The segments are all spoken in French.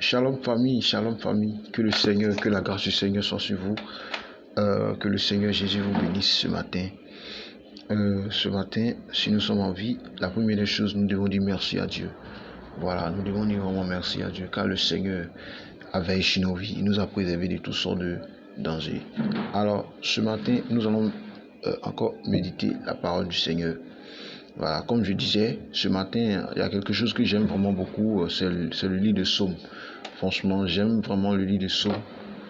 Shalom famille, que le Seigneur, que la grâce du Seigneur soit sur vous, que le Seigneur Jésus vous bénisse ce matin. Ce matin, si nous sommes en vie, la première des choses, nous devons dire merci à Dieu. Voilà, nous devons dire vraiment merci à Dieu, car le Seigneur a veillé sur nos vies, il nous a préservés de toutes sortes de dangers. Alors, ce matin, nous allons encore méditer la parole du Seigneur. Voilà, comme je disais, ce matin, il y a quelque chose que j'aime vraiment beaucoup, c'est le livre de Psaume. Franchement, j'aime vraiment le livre de Psaume.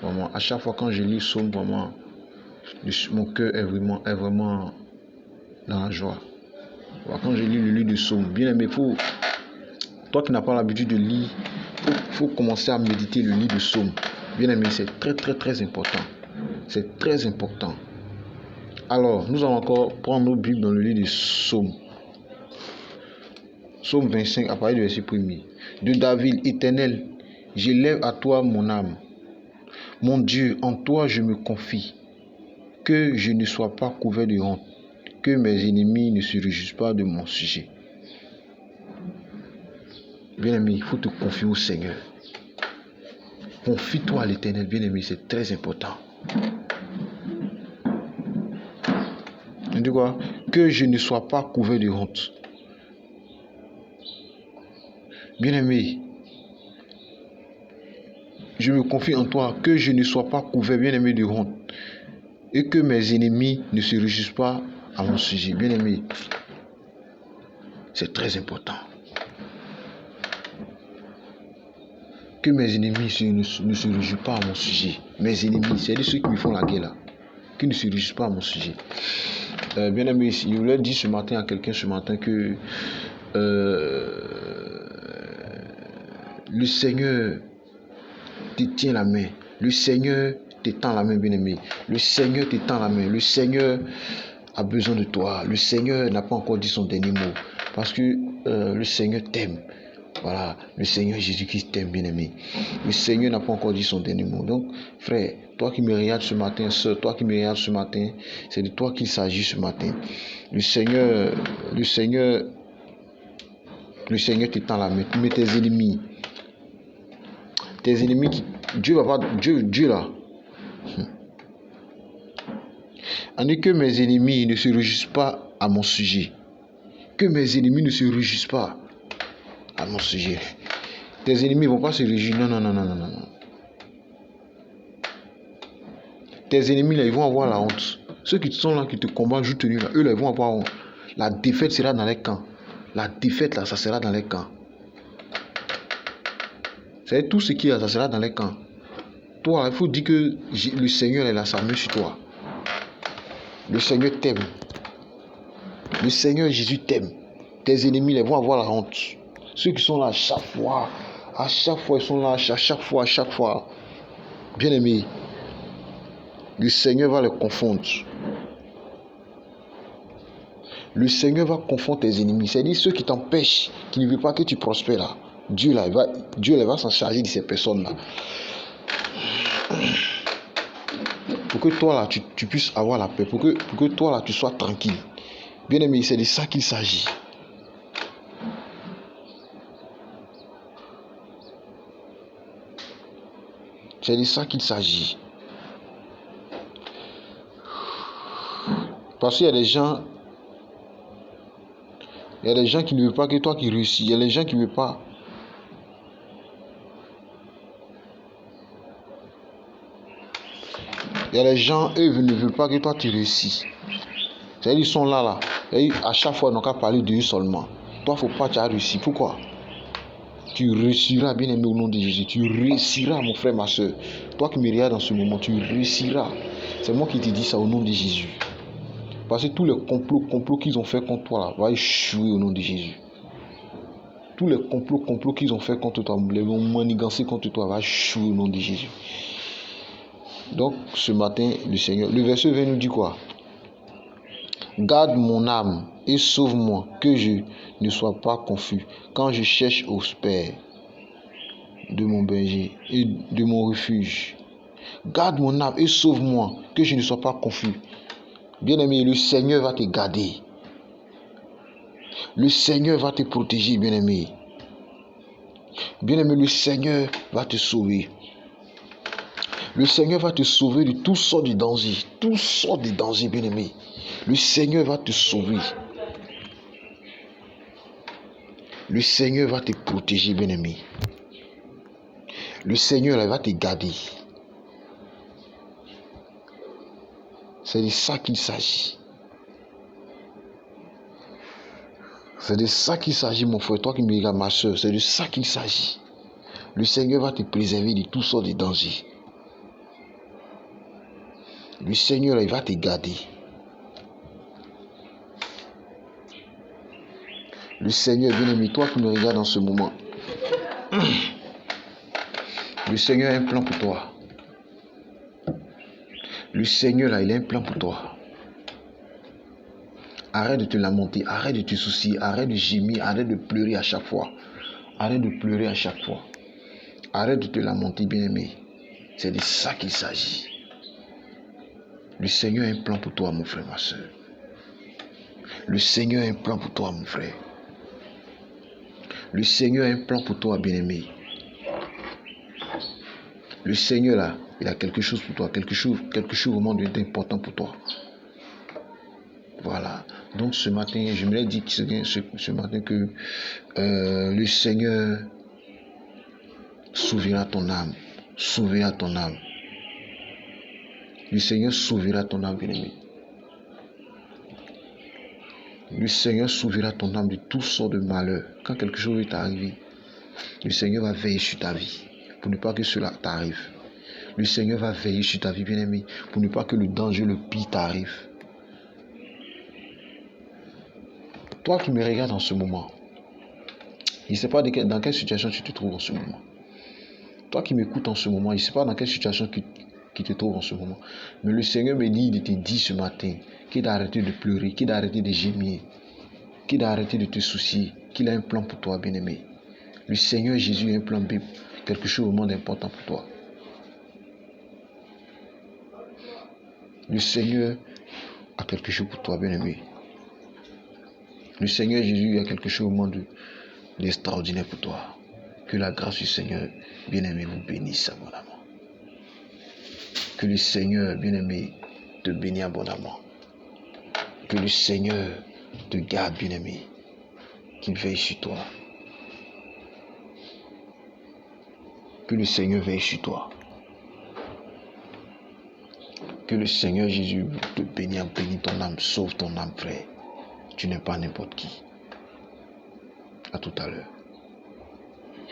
Vraiment, à chaque fois quand je lis Psaume, vraiment, mon cœur est vraiment dans la joie. Voilà, quand je lis le livre de Psaume, bien aimé, toi qui n'as pas l'habitude de lire, faut commencer à méditer le livre de Psaume. Bien aimé, c'est très important. C'est très important. Alors, nous allons encore prendre nos Bibles dans le livre de Psaume. Psaume 25, à partir du verset 1er. De David, Éternel, j'élève à toi mon âme. Mon Dieu, en toi je me confie. Que je ne sois pas couvert de honte. Que mes ennemis ne se réjouissent pas de mon sujet. Bien-aimé, il faut te confier au Seigneur. Confie-toi à l'Éternel, bien-aimé, c'est très important. Tu dis quoi? Que je ne sois pas couvert de honte. Bien-aimé, je me confie en toi, que je ne sois pas couvert, bien-aimé, de honte, et que mes ennemis ne se réjouissent pas à mon sujet. Bien-aimé, c'est très important. Que mes ennemis ne se réjouissent pas à mon sujet. Mes ennemis, c'est ceux qui me font la guerre là, qui ne se réjouissent pas à mon sujet. Bien-aimé, je voulais dire ce matin à quelqu'un que le Seigneur te tient la main. Le Seigneur te tend la main, bien-aimé. Le Seigneur te tend la main. Le Seigneur a besoin de toi. Le Seigneur n'a pas encore dit son dernier mot. Parce que le Seigneur t'aime. Voilà, le Seigneur Jésus-Christ t'aime, bien-aimé. Le Seigneur n'a pas encore dit son dernier mot. Donc, frère, toi qui me regardes ce matin, soeur, toi qui me regardes ce matin, c'est de toi qu'il s'agit ce matin. Le Seigneur te tend la main. Mais tes ennemis Dieu là. En dit que mes ennemis ne se réjouissent pas à mon sujet. Que mes ennemis ne se réjouissent pas à mon sujet. Tes ennemis ne vont pas se réjouir. Non. Tes ennemis là, ils vont avoir la honte. Ceux qui sont là, qui te combattent jour tenu là, eux là, ils vont avoir honte. La défaite sera dans les camps. La défaite là, ça sera dans les camps. C'est tout ce qui est là, ça sera dans les camps. Toi, il faut dire que le Seigneur est là, sa main sur toi. Le Seigneur t'aime. Le Seigneur Jésus t'aime. Tes ennemis là, vont avoir la honte. Ceux qui sont là à chaque fois, ils sont là, à chaque fois. Bien aimé, le Seigneur va les confondre. Le Seigneur va confondre tes ennemis. C'est-à-dire ceux qui t'empêchent, qui ne veulent pas que tu prospères là. Dieu va s'en charger de ces personnes-là. Pour que toi là, tu puisses avoir la paix. Pour que toi là, tu sois tranquille. Bien aimé, c'est de ça qu'il s'agit. C'est de ça qu'il s'agit. Parce qu'il y a des gens qui ne veulent pas que toi qui réussis. Il y a des gens qui ne veulent pas. Il y a des gens, eux, ne veulent pas que toi tu réussis. C'est-à-dire, ils sont là. Et à chaque fois, ils n'ont qu'à parler d'eux seulement. Toi, il ne faut pas que tu aies réussi. Pourquoi? Tu réussiras, bien aimé, au nom de Jésus. Tu réussiras, mon frère, ma soeur. Toi qui me regardes dans ce moment, tu réussiras. C'est moi qui te dis ça au nom de Jésus. Parce que tous les complots qu'ils ont fait contre toi, là, vont échouer au nom de Jésus. Tous les complots qu'ils ont fait contre toi, les manigancés contre toi, vont échouer au nom de Jésus. Donc, ce matin, le verset 20 nous dit quoi? Garde mon âme et sauve-moi, que je ne sois pas confus, quand je cherche au Père de mon berger et de mon refuge. Garde mon âme et sauve-moi, que je ne sois pas confus. Bien-aimé, le Seigneur va te garder. Le Seigneur va te protéger, bien-aimé. Bien-aimé, le Seigneur va te sauver. Le Seigneur va te sauver de toutes sortes de dangers. Toutes sortes de dangers, bien-aimé. Le Seigneur va te sauver. Le Seigneur va te protéger, bien-aimé. Le Seigneur là, va te garder. C'est de ça qu'il s'agit. C'est de ça qu'il s'agit, mon frère. Toi qui me regardes, ma soeur, c'est de ça qu'il s'agit. Le Seigneur va te préserver de toutes sortes de dangers. Le Seigneur là, il va te garder. Le Seigneur, bien-aimé, toi qui me regardes en ce moment, le Seigneur a un plan pour toi. Le Seigneur là, il a un plan pour toi. Arrête de te lamenter, arrête de te soucier, arrête de gémir, arrête de pleurer à chaque fois. Arrête de pleurer à chaque fois. Arrête de te lamenter, bien-aimé. C'est de ça qu'il s'agit. Le Seigneur a un plan pour toi, mon frère, ma soeur. Le Seigneur a un plan pour toi, mon frère. Le Seigneur a un plan pour toi, bien-aimé. Le Seigneur, là, il a quelque chose pour toi, quelque chose vraiment d'important pour toi. Voilà. Donc ce matin, je me l'ai dit ce matin que le Seigneur sauvera ton âme. Sauvera ton âme. Le Seigneur sauvera ton âme, bien-aimé. Le Seigneur sauvera ton âme de toutes sortes de malheurs. Quand quelque chose est arrivé, le Seigneur va veiller sur ta vie pour ne pas que cela t'arrive. Le Seigneur va veiller sur ta vie, bien-aimé, pour ne pas que le danger, le pire t'arrive. Toi qui me regardes en ce moment, je ne sais pas dans quelle situation tu te trouves en ce moment. Toi qui m'écoutes en ce moment, je ne sais pas dans quelle situation tu te trouves en ce moment. Mais le Seigneur me dit, il te dit ce matin qu'il a arrêté de pleurer, qu'il a arrêté de gémir, qu'il a arrêté de te soucier, qu'il a un plan pour toi, bien-aimé. Le Seigneur Jésus a un plan, quelque chose vraiment d'important pour toi. Le Seigneur a quelque chose pour toi, bien-aimé. Le Seigneur Jésus a quelque chose vraiment d'extraordinaire pour toi. Que la grâce du Seigneur, bien-aimé, vous bénisse abondamment. Que le Seigneur, bien-aimé, te bénisse abondamment. Que le Seigneur te garde, bien-aimé. Qu'il veille sur toi. Que le Seigneur veille sur toi. Que le Seigneur Jésus te bénisse ton âme, sauve ton âme, frère. Tu n'es pas n'importe qui. À tout à l'heure.